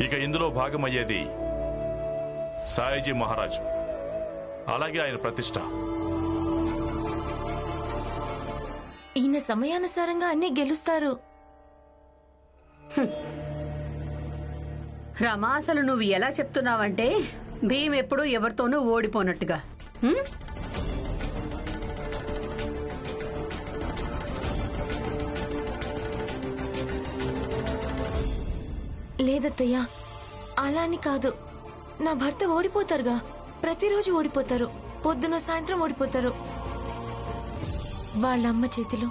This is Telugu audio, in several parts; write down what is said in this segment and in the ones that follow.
ఇక ఇందులో భాగమయ్యేది సాయిజీ మహారాజ్, అలాగే ఆయన ప్రతిష్ట. ఈయన సమయానుసారంగా అన్ని గెలుస్తారు. రమా, అసలు నువ్వు ఎలా చెప్తున్నావంటే భీమ్ ఎప్పుడు ఎవరితోనూ ఓడిపోనట్టుగా. లేదత్తయ్యా, అలా అని కాదు. నా భర్త ఓడిపోతారుగా, ప్రతిరోజు ఓడిపోతారు. పొద్దున సాయంత్రం ఓడిపోతారు వాళ్ళమ్మ చేతిలో.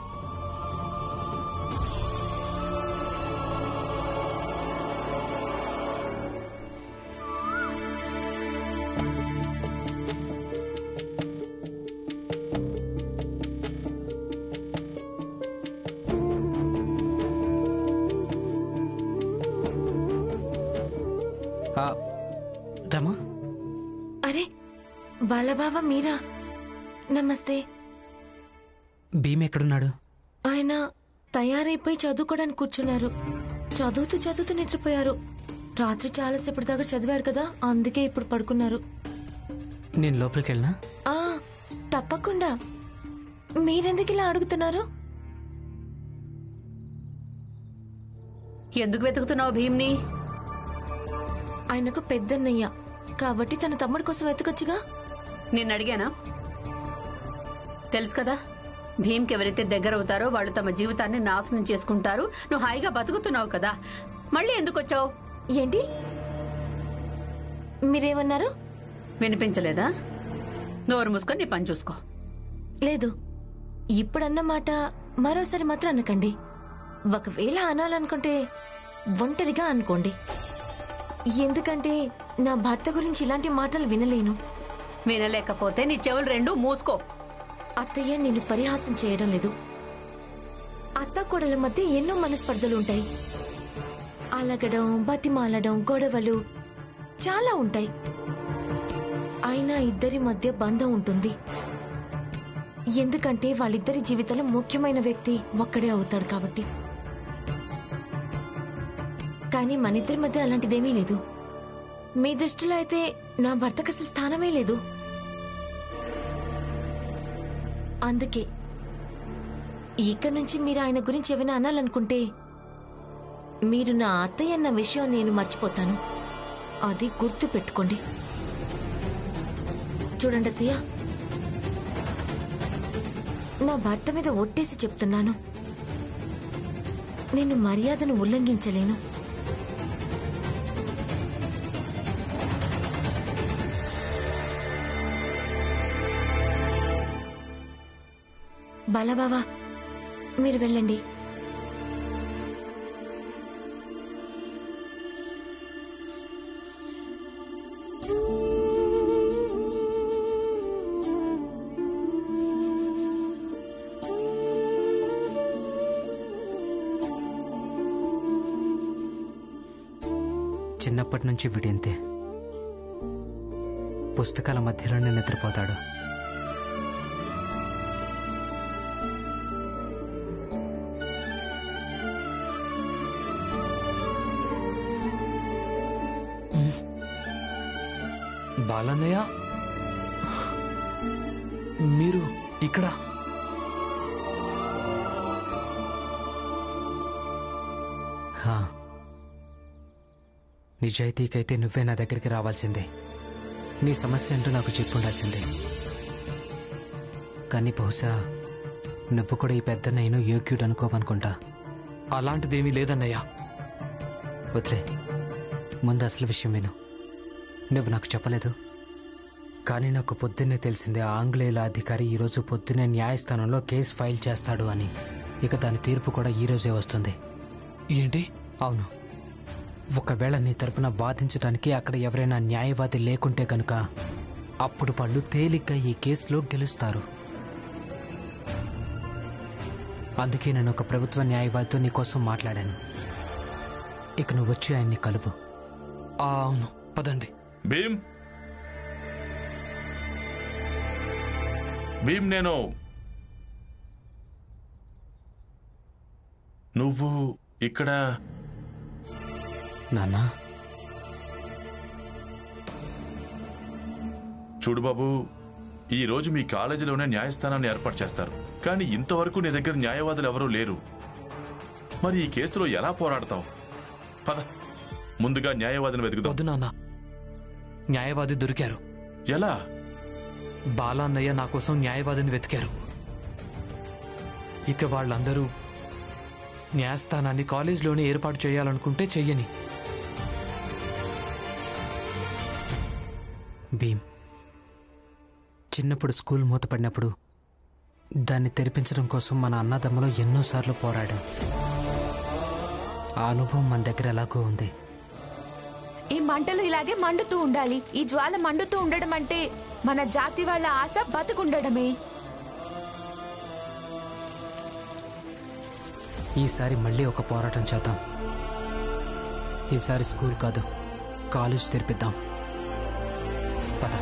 రమా, అరే బాలబావ మీరా? నమస్తే. భీమ్ ఎక్కడున్నాడు? ఆయన తయారైపోయి చదువుకోవడానికి కూర్చున్నారు. చదువుతూ చదువుతూ నిద్రపోయారు. రాత్రి చాలాసేపటి దాకా చదివారు కదా, అందుకే ఇప్పుడు పడుకున్నారు. నేను లోపలికి వెళ్ళినా? తప్పకుండా. మీరెందుకు ఇలా అడుగుతున్నారు? ఎందుకు వెతుకుతున్నావు భీమ్ని? ఆయనకు పెద్దన్నయ్య కాబట్టి తన తమ్ముడి కోసం వెతకొచ్చుగా. నిన్ను అడిగానా? తెలుసు కదా, భీమ్కి ఎవరైతే దగ్గర అవుతారో వాళ్ళు తమ జీవితాన్ని నాశనం చేసుకుంటారు. నువ్వు హాయిగా బతుకుతున్నావు కదా, మళ్ళీ ఎందుకు వచ్చావు? ఏంటి మీరేమన్నారు? వినిపించలేదా? నోరు మూసుకొని నీ పని చూసుకో. లేదు, ఇప్పుడన్న మాట మరోసారి మాత్రం అనకండి. ఒకవేళ అనాలనుకుంటే ఒంటరిగా అనుకోండి. ఎందుకంటే నా భర్త గురించి ఇలాంటి మాటలు వినలేను. వినలేకపోతే నీ చెవులు రెండు మూసుకో. అత్తయ్య, నేను పరిహాసం చేయడం లేదు. అత్తాకోడల మధ్య ఎన్నో మనస్పర్ధలుంటాయి. అలగడం, బతిమాలడం, గొడవలు చాలా ఉంటాయి. అయినా ఇద్దరి మధ్య బంధం ఉంటుంది. ఎందుకంటే వాళ్ళిద్దరి జీవితంలో ముఖ్యమైన వ్యక్తి ఒక్కడే అవుతాడు కాబట్టి. కానీ మనిద్దరి మధ్య అలాంటిదేమీ లేదు. మీ దృష్టిలో అయితే నా భర్తకు అసలు స్థానమే లేదు. అందుకే ఇక నుంచి మీరు ఆయన గురించి ఏమైనా అనాలనుకుంటే మీరు నా అత్తయ్య అన్న విషయం నేను మర్చిపోతాను. అది గుర్తు పెట్టుకోండి. చూడండి అత్తయ్య, నా భర్త మీద ఒట్టేసి చెప్తున్నాను, నేను మర్యాదను ఉల్లంఘించలేను. బాలబావా, మీరు వెళ్ళండి. చిన్నప్పటి నుంచి వీడింతే. పుస్తకాల మధ్యలోనే నిద్రపోతాడు. బాలన్నయ్య, మీరు ఇక్కడ? నిజాయితీకైతే నువ్వే నా దగ్గరికి రావాల్సిందే. నీ సమస్య అంటూ నాకు చెప్పుండాల్సిందే. కానీ బహుశా నువ్వు కూడా ఈ పెద్దన్నయ్యను యోగ్యుడు అనుకోవనుకుంటా. అలాంటిదేమీ లేదన్నయ్య. వదిలే, ముందు అసలు విషయం విను. నువ్వు నాకు చెప్పలేదు, కానీ నాకు పొద్దున్నే తెలిసిందే ఆంగ్లేయుల అధికారి ఈరోజు పొద్దున్నే న్యాయస్థానంలో కేసు ఫైల్ చేస్తాడు అని. ఇక దాని తీర్పు కూడా ఈరోజే వస్తుంది. ఏంటి? అవును. ఒకవేళ నీ తరపున వాదించడానికి అక్కడ ఎవరైనా న్యాయవాది లేకుంటే కనుక అప్పుడు వాళ్ళు తేలిగ్గా ఈ కేసులో గెలుస్తారు. అందుకే నేను ఒక ప్రభుత్వ న్యాయవాదితో నీకోసం మాట్లాడాను. ఇక నువ్వు వచ్చి ఆయన్ని కలువు. అవును, పదండి. భీమ్, భీమ్, నువ్వు ఇక్కడ? నాన్నా, చూడు బాబు, ఈ రోజు మీ కాలేజీలోనే న్యాయస్థానాన్ని ఏర్పాటు చేస్తారు. కానీ ఇంతవరకు నీ దగ్గర న్యాయవాదులు ఎవరూ లేరు. మరి ఈ కేసులో ఎలా పోరాడతావు? పద, ముందుగా న్యాయవాదిని వెతుకుదాం. వద్దు నాన్న, న్యాయవాది దొరికారు. ఎలా? బాలాన్నయ్య నా కోసం న్యాయవాదిని వెతికారు. ఇక వాళ్ళందరూ న్యాయస్థానాన్ని కాలేజ్లోనే ఏర్పాటు చేయాలనుకుంటే చెయ్యని. భీమ్, చిన్నప్పుడు స్కూల్ మూతపడినప్పుడు దాన్ని తెరిపించడం కోసం మన అన్నదమ్ములో ఎన్నోసార్లు పోరాడాం. ఆ అనుభవం మన దగ్గర ఎలాగో ఉంది. ఈ మంటలు ఇలాగే మండుతూ ఉండాలి. ఈ జ్వాల మండుతూ ఉండడం అంటే మన జాతి వాళ్ళ ఆశ బతుకుండడమే. ఈసారి మళ్ళీ ఒక పోరాటం చేద్దాం. ఈసారి స్కూల్ కాదు, కాలేజ్ తెరిపిద్దాం. పద.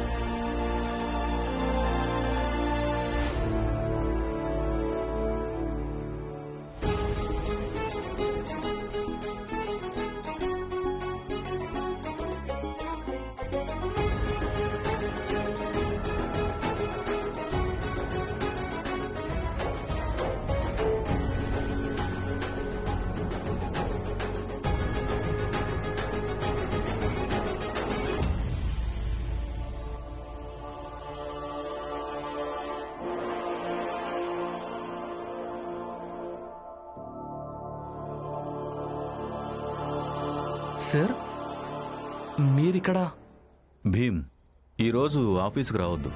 సార్, మీరిక్కడ? భీమ్, ఈరోజు ఆఫీస్కి రావద్దు.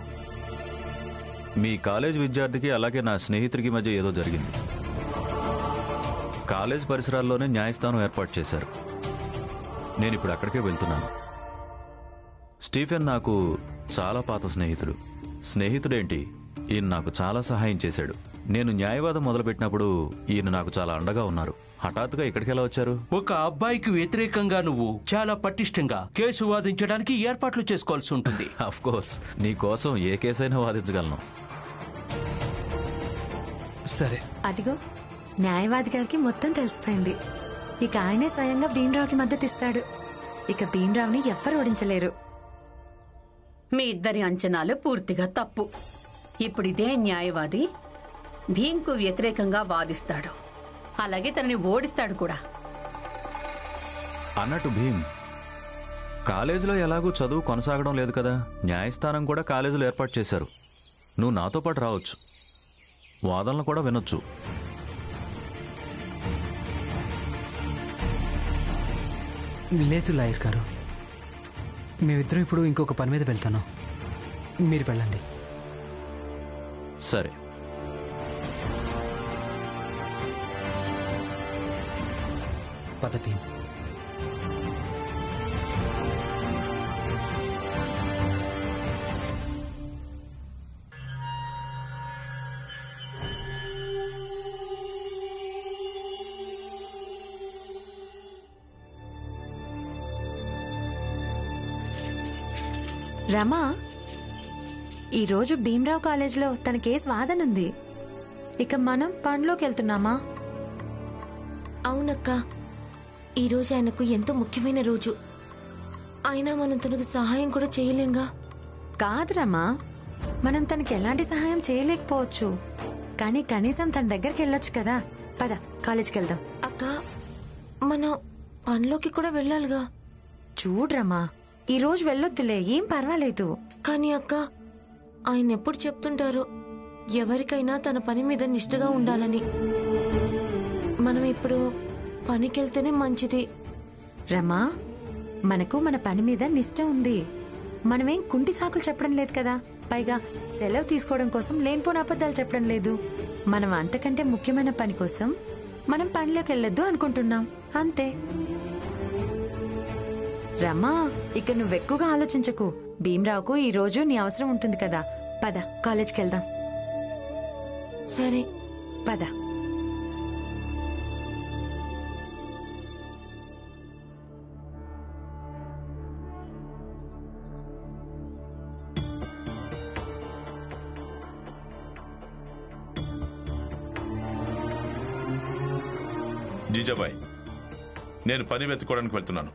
మీ కాలేజ్ విద్యార్థికి అలాగే నా స్నేహితుడికి మధ్య ఏదో జరిగింది. కాలేజ్ పరిసరాల్లోనే న్యాయస్థానం ఏర్పాటు చేశారు. నేను ఇప్పుడు అక్కడికే వెళ్తున్నాను. స్టీఫెన్ నాకు చాలా పాత స్నేహితుడు. స్నేహితుడేంటి, ఈయన నాకు చాలా సహాయం చేశాడు. నేను న్యాయవాదం మొదలుపెట్టినప్పుడు ఈయన నాకు చాలా అండగా ఉన్నారు. హఠాత్తుగా ఇక్కడికి ఎలా వచ్చారు? ఒక అబ్బాయికి వ్యతిరేకంగా నువ్వు చాలా పటిష్టంగా కేసు వాదించడానికి ఏర్పాట్లు చేసుకోవాల్సి ఉంటుంది. అఫ్ కోర్స్, నీ కోసం ఏ కేసైనా వాదించగలను. సరే. అదిగో న్యాయవాది గారికి మొత్తం తెలిసిపోయింది. ఇక ఆయనే స్వయంగా భీమరావుకి మద్దతు ఇస్తాడు. ఇక భీమరావుని ఎవ్వరు ఓడించలేరు. మీ ఇద్దరి అంచనాలు పూర్తిగా తప్పు. ఇప్పుడు ఇదే న్యాయవాది భీమ్కు వ్యతిరేకంగా వాదిస్తాడు, అలాగే తనని ఓడిస్తాడు కూడా. అన్నట్టు భీమ్, కాలేజీలో ఎలాగూ చదువు కొనసాగడం లేదు కదా, న్యాయస్థానం కూడా కాలేజీలో ఏర్పాటు చేశారు. నువ్వు నాతో పాటు రావచ్చు, వాదనలు కూడా వినొచ్చు. లేదు లాయర్ గారు, మేమిద్దరం ఇప్పుడు ఇంకొక పని మీద వెళ్తాను. మీరు వెళ్ళండి. సరే. పద భీమ్. రమా, ఈరోజు భీమరావు కాలేజ్లో తన కేసు వాదనుంది. ఇక మనం పనిలోకి వెళ్తున్నామా? అవునక్క, ఈరోజు ఆయనకు ఎంతో ముఖ్యమైన రోజు. అయినా మనం తనకు సహాయం కూడా చేయలేంగా. కాదు రమా, మనం తనకి ఎలాంటి సహాయం చేయలేకపోవచ్చు, కానీ కనీసం తన దగ్గరికి వెళ్ళొచ్చు కదా. పద, కాలేజ్కి వెళ్దాం. అక్క, మనం పనిలోకి కూడా వెళ్ళాలిగా. చూడ్రమా, ఈ రోజు వెళ్ళొద్దులే, ఏం పర్వాలేదు. కానీ అక్క, ఆయన ఎప్పుడు చెప్తుంటారో ఎవరికైనా తన పని మీద నిష్ఠగా ఉండాలని. మనం ఇప్పుడు పనికెళ్తేనే మంచిది. రమా, మనకు మన పని మీద నిష్ఠ ఉంది. మనమేం కుంటి సాకులు చెప్పడం లేదు కదా. పైగా సెలవు తీసుకోవడం కోసం లేనిపోని అబద్ధాలు చెప్పడం లేదు. మనం అంతకంటే ముఖ్యమైన పని కోసం మనం పనిలోకి వెళ్ళొద్దు అనుకుంటున్నాం, అంతే. రమా, ఇక నువ్వెక్కువగా ఆలోచించకు. భీమరావుకు ఈ రోజు నీ అవసరం ఉంటుంది కదా. పద, కాలేజ్కి వెళ్దాం. సరే, పద. జీజాబాయ్, నేను పని వెతుక్కోవడానికి వెళ్తున్నాను.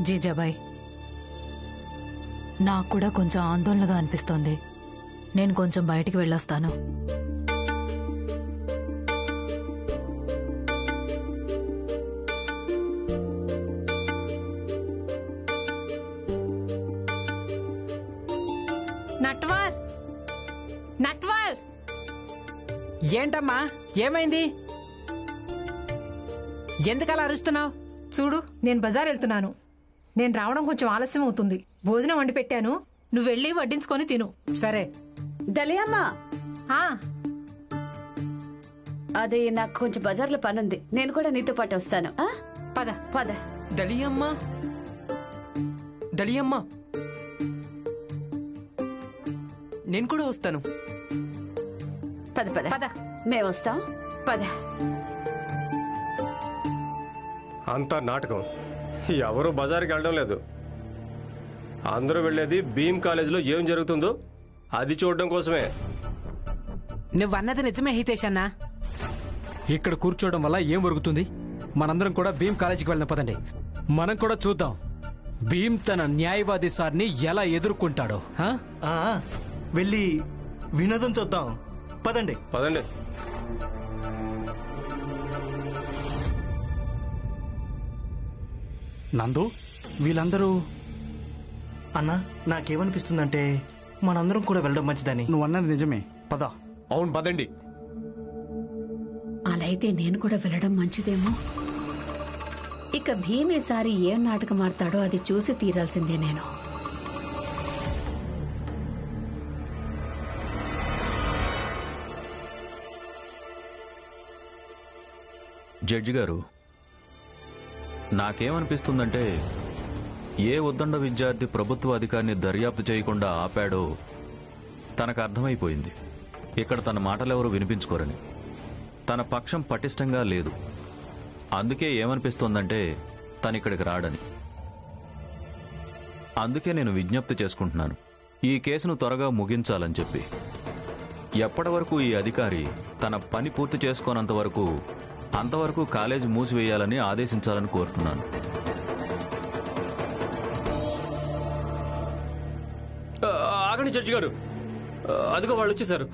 జీజాబాయ్, నాకు కూడా కొంచెం ఆందోళనగా అనిపిస్తోంది. నేను కొంచెం బయటికి వెళ్ళొస్తాను. నట్వార్, నట్వార్, ఏంటమ్మా, ఏమైంది? ఎందుకలా అరుస్తున్నావు? చూడు, నేను బజార్ వెళ్తున్నాను. నేను రావడం కొంచెం ఆలస్యం అవుతుంది. భోజనం వండి పెట్టాను, నువ్వు వెళ్ళి వడ్డించుకొని తిను. సరే. దలియమ్మా, ఆ, అది నాకు కొంచెం బజార్లో పనుంది. నేను కూడా నీతో పాటు వస్తాను. ఆ? పద. పద. దలియమ్మా, దలియమ్మా, నేను కూడా వస్తాను. పద పద పద. మేము వస్తాం. పద. అంతా నాటకం. ఎవరు బజార్కి వెళ్ళడం లేదు. అందరూ వెళ్ళేది భీమ్ కాలేజీలో ఏం జరుగుతుందో అది చూడడం కోసమే. నువ్వన్నది నిజమే హితేష్ అన్నా. ఇక్కడ కూర్చోవడం వల్ల ఏం జరుగుతుంది? మనందరం కూడా భీమ్ కాలేజీకి వెళ్ళిన పదండి. మనం కూడా చూద్దాం భీమ్ తన న్యాయవాది సార్ని ఎలా ఎదుర్కొంటాడో. వెళ్ళి వినోదం చూద్దాం. పదండి పదండి. నందు, వీళ్ళందరూ అన్నా, నాకేమనిపిస్తుందంటే మనందరం కూడా వెళ్ళడం మంచిదని. నువ్వు అన్నది నిజమే, పద. అవును, పదండి. అలా అయితే నేను కూడా వెళ్ళడం మంచిదేమో. ఇక భీమ్ ఈసారి ఏం నాటకం ఆడతాడో అది చూసి తీరాల్సిందే నేను. జడ్జి గారు, నాకేమనిపిస్తుందంటే ఏ ఉద్దండ విద్యార్థి ప్రభుత్వ అధికారిని దర్యాప్తు చేయకుండా ఆపాడో తనకు అర్థమైపోయింది. ఇక్కడ తన మాటలెవరూ వినిపించుకోరని, తన పక్షం పటిష్టంగా లేదు. అందుకే ఏమనిపిస్తోందంటే తనిక్కడికి రాడని. అందుకే నేను విజ్ఞప్తి చేసుకుంటున్నాను, ఈ కేసును త్వరగా ముగించాలని చెప్పి. ఎప్పటి వరకు ఈ అధికారి తన పని పూర్తి చేసుకోనంత వరకు అంతవరకు కాలేజీ మూసివేయాలని ఆదేశించాలని కోరుతున్నాను. ఆగండి జడ్జి గారు, అదిగో వాళ్ళు వచ్చేసారు.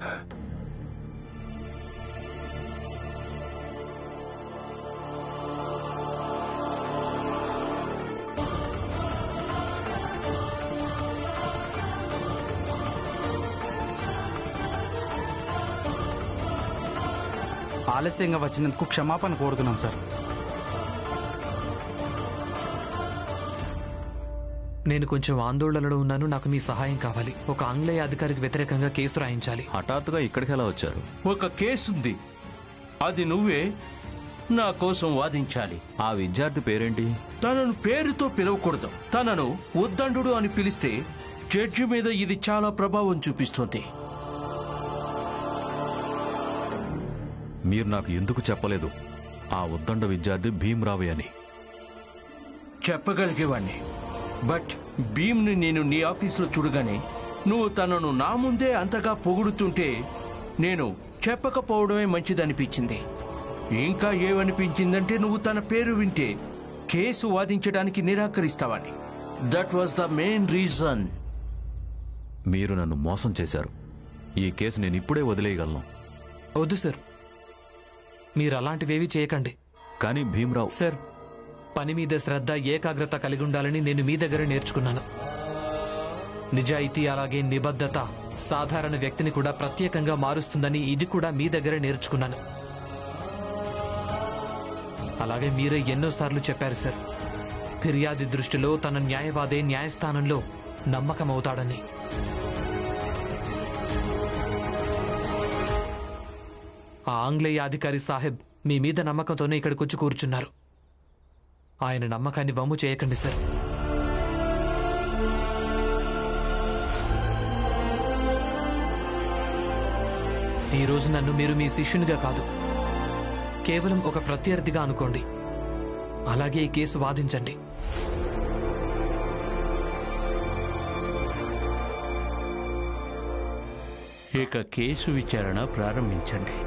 ఆలస్యంగా వచ్చినందుకు క్షమాపణ కోరుతున్నాం సార్. నేను కొంచెం ఆందోళనలో ఉన్నాను. నాకు మీ సహాయం కావాలి. ఒక ఆంగ్లేయ అధికారికి వ్యతిరేకంగా కేసు రాయించాలి. హఠాత్తుగా ఇక్కడికి ఎలా వచ్చారు? ఒక కేసుంది, అది నువ్వే నా కోసం వాదించాలి. ఆ విద్యార్థి పేరేంటి? తనను పేరుతో పిలవకూడదు. తనను ఉద్దండు అని పిలిస్తే జడ్జి మీద ఇది చాలా ప్రభావం చూపిస్తుంది. మీరు నాకు ఎందుకు చెప్పలేదు ఆ ఉద్దండ విద్యార్థి భీమ్రావే అని? చెప్పగలిగేవాణ్ణి, బట్ భీమ్ని నేను నీ ఆఫీసులో చూడగానే నువ్వు తనను నా ముందే అంతగా పొగుడుతుంటే నేను చెప్పకపోవడమే మంచిదనిపించింది. ఇంకా ఏమనిపించిందంటే నువ్వు తన పేరు వింటే కేసు వాదించడానికి నిరాకరిస్తావని. That was the main reason. మీరు నన్ను మోసం చేశారు. ఈ కేసు నేను ఇప్పుడే వదిలేయగలను. వద్దు సార్, మీరు అలాంటివేవీ చేయకండి. కానీ భీమ్రావ్ సార్, పని మీద శ్రద్ధ, ఏకాగ్రత కలిగి ఉండాలని నేను మీ దగ్గర నేర్చుకున్నాను. నిజాయితీ అలాగే నిబద్ధత సాధారణ వ్యక్తిని కూడా ప్రత్యేకంగా మారుస్తుందని ఇది కూడా మీ దగ్గర నేర్చుకున్నాను. అలాగే మీరే ఎన్నోసార్లు చెప్పారు సార్, ఫిర్యాది దృష్టిలో తన న్యాయవాదే న్యాయస్థానంలో నమ్మకమవుతాడని. ఆ ఆంగ్లేయ అధికారి సాహెబ్ మీ మీద నమ్మకంతోనే ఇక్కడికి వచ్చి కూర్చున్నారు. ఆయన నమ్మకాన్ని వమ్ము చేయకండి సార్. ఈరోజు నన్ను మీరు మీ శిష్యునిగా కాదు, కేవలం ఒక ప్రత్యర్థిగా అనుకోండి. అలాగే ఈ కేసు వాదించండి. ఇక కేసు విచారణ ప్రారంభించండి.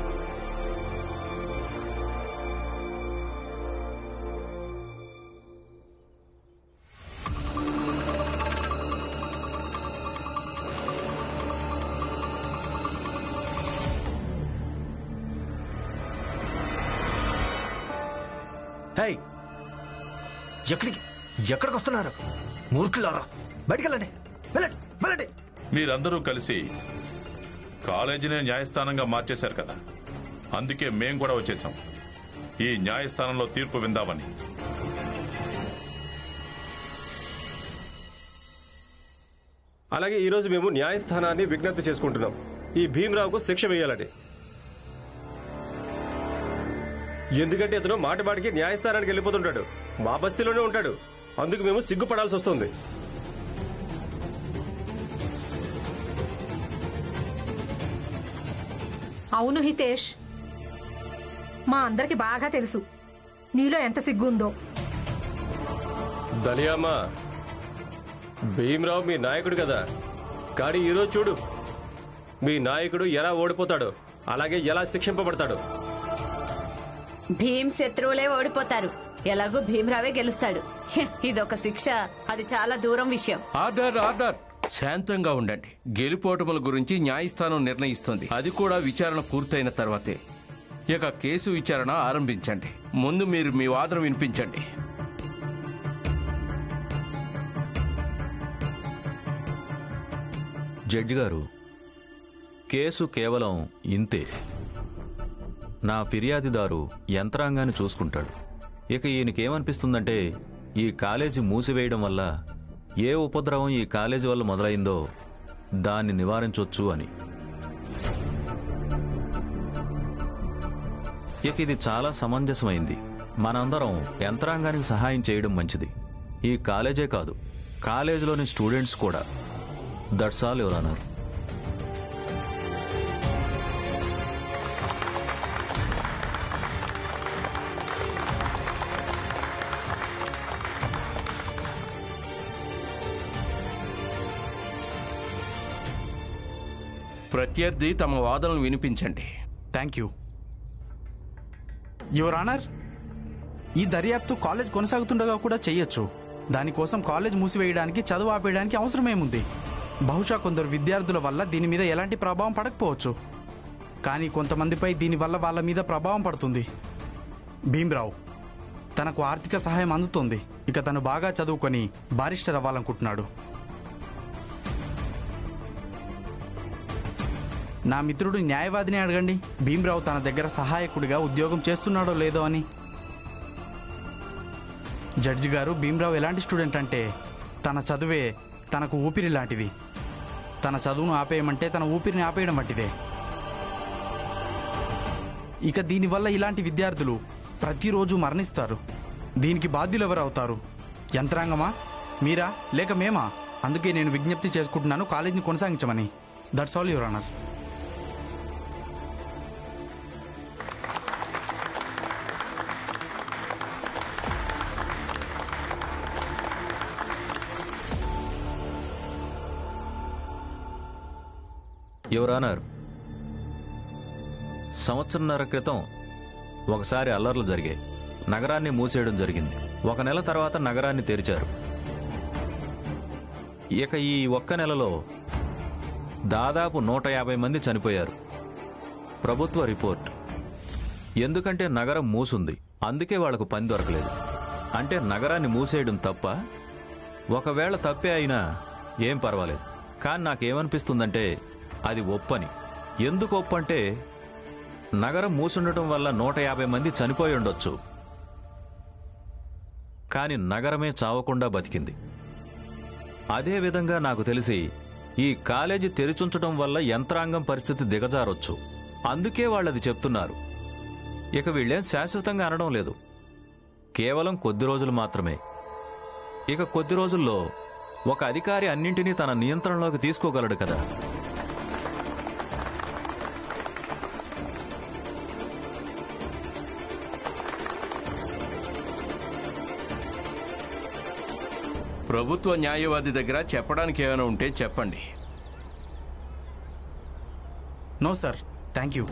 హే, ఎక్కడికి వస్తున్నారు మూర్ఖులారా? బయటికి వెళ్ళండి, వెళ్ళండి, వెళ్ళండి. మీరందరూ కలిసి కాలేజీనే న్యాయస్థానంగా మార్చేశారు కదా, అందుకే మేం కూడా వచ్చేసాం ఈ న్యాయస్థానంలో తీర్పు విందామని. అలాగే ఈరోజు మేము న్యాయస్థానాన్ని విజ్ఞప్తి చేసుకుంటున్నాం ఈ భీమరావుకు శిక్ష వేయాలని. ఎందుకంటే అతను మాటిమాటికి న్యాయస్థానానికి వెళ్ళిపోతుంటాడు, మా బస్తీలోనే ఉంటాడు. అందుకు మేము సిగ్గుపడాల్సి వస్తుంది. అవును హితేష్, మా అందరికి బాగా తెలుసు నీలో ఎంత సిగ్గు ఉందో. దలియామా, భీమరావు మీ నాయకుడు కదా, కానీ ఈరోజు చూడు మీ నాయకుడు ఎలా ఓడిపోతాడో, అలాగే ఎలా శిక్షింపబడతాడో. భీమ్ శత్రువులే ఓడిపోతారు, ఎలాగూ భీమరావే గెలుస్తాడు. ఇదొక శిక్ష, అది చాలా దూరం విషయం. Order, order. శాంతంగా ఉండండి. గెలుపోటముల గురించి న్యాయస్థానం నిర్ణయిస్తుంది, అది కూడా విచారణ పూర్తయిన తర్వాతే. ఇక కేసు విచారణ ఆరంభించండి. ముందు మీరు మీ వాదన వినిపించండి. జడ్జి గారు, కేసు కేవలం ఇంతే. నా ఫిర్యాదుదారు యంత్రాంగాన్ని చూసుకుంటాడు. ఇక ఈయనకేమనిపిస్తుందంటే ఈ కాలేజీ మూసివేయడం వల్ల ఏ ఉపద్రవం ఈ కాలేజీ వల్ల మొదలైందో దాన్ని నివారించవచ్చు అని. ఇక ఇది చాలా సమంజసమైంది. మనందరం యంత్రాంగానికి సహాయం చేయడం మంచిది. ఈ కాలేజే కాదు, కాలేజీలోని స్టూడెంట్స్ కూడా. That's all your honour. ప్రత్యర్థి తమ వాదనలు వినిపించండి. Thank you your honour. ఈ దర్యాప్తు కాలేజ్ కొనసాగుతుండగా కూడా చెయ్యొచ్చు. దానికోసం కాలేజ్ మూసివేయడానికి, చదువు ఆపేయడానికి అవసరమేముంది? బహుశా కొందరు విద్యార్థుల వల్ల దీని మీద ఎలాంటి ప్రభావం పడకపోవచ్చు, కానీ కొంతమందిపై దీనివల్ల వాళ్ళ మీద ప్రభావం పడుతుంది. భీమరావు తనకు ఆర్థిక సహాయం అందుతుంది. ఇక తను బాగా చదువుకొని బారిస్టర్ అవ్వాలనుకుంటున్నాడు. నా మిత్రుడు న్యాయవాదిని అడగండి, భీమరావు తన దగ్గర సహాయకుడిగా ఉద్యోగం చేస్తున్నాడో లేదో అని. జడ్జి గారు, భీమరావు ఎలాంటి స్టూడెంట్ అంటే తన చదువే తనకు ఊపిరి లాంటిది. తన చదువును ఆపేయమంటే తన ఊపిరిని ఆపేయడం వంటిదే. ఇక దీనివల్ల ఇలాంటి విద్యార్థులు ప్రతిరోజు మరణిస్తారు. దీనికి బాధ్యులు ఎవరు అవుతారు? యంత్రాంగమా, మీరా, లేక మేమా? అందుకే నేను విజ్ఞప్తి చేసుకుంటున్నాను కాలేజీని కొనసాగించమని. That's all your honour. Your honour, సంవత్సరన్నర క్రితం ఒకసారి అల్లర్లు జరిగాయి. నగరాన్ని మూసేయడం జరిగింది. 1 నెల తర్వాత నగరాన్ని తెరిచారు. ఇక ఈ 1 నెలలో దాదాపు 150 మంది చనిపోయారు. ప్రభుత్వ రిపోర్ట్. ఎందుకంటే నగరం మూసుంది, అందుకే వాళ్లకు పని దొరకలేదు. అంటే నగరాన్ని మూసేయడం తప్ప? ఒకవేళ తప్పే అయినా ఏం పర్వాలేదు. కానీ నాకేమనిపిస్తుందంటే అది ఒప్పని. ఎందుకు ఒప్పంటే నగరం మూసుండటం వల్ల 150 మంది చనిపోయి ఉండొచ్చు, కానీ నగరమే చావకుండా బతికింది. అదేవిధంగా నాకు తెలిసి ఈ కాలేజీ తెరిచుంచడం వల్ల యంత్రాంగం పరిస్థితి దిగజారొచ్చు. అందుకే వాళ్ళది చెప్తున్నారు. ఇక వీళ్ళేం శాశ్వతంగా అనడం లేదు, కేవలం కొద్ది రోజులు మాత్రమే. ఇక కొద్ది రోజుల్లో ఒక అధికారి అన్నింటినీ తన నియంత్రణలోకి తీసుకోగలడు కదా. ప్రభుత్వ న్యాయవాది దగ్గర చెప్పడానికి ఏమైనా ఉంటే చెప్పండి. No sir, thank you.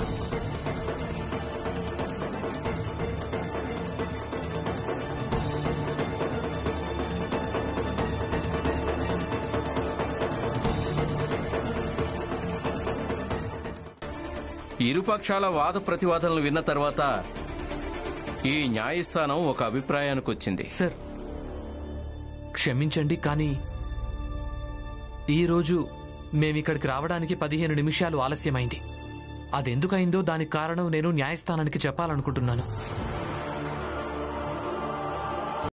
ఇరుపక్షాల వాద ప్రతివాదనలు విన్న తర్వాత ఈ న్యాయస్థానం ఒక అభిప్రాయానికి వచ్చింది. సార్ క్షమించండి, కానీ ఈరోజు మేమిక్కడికి రావడానికి 15 నిమిషాలు ఆలస్యమైంది. అదెందుకైందో దానికి కారణం నేను న్యాయస్థానానికి చెప్పాలనుకుంటున్నాను.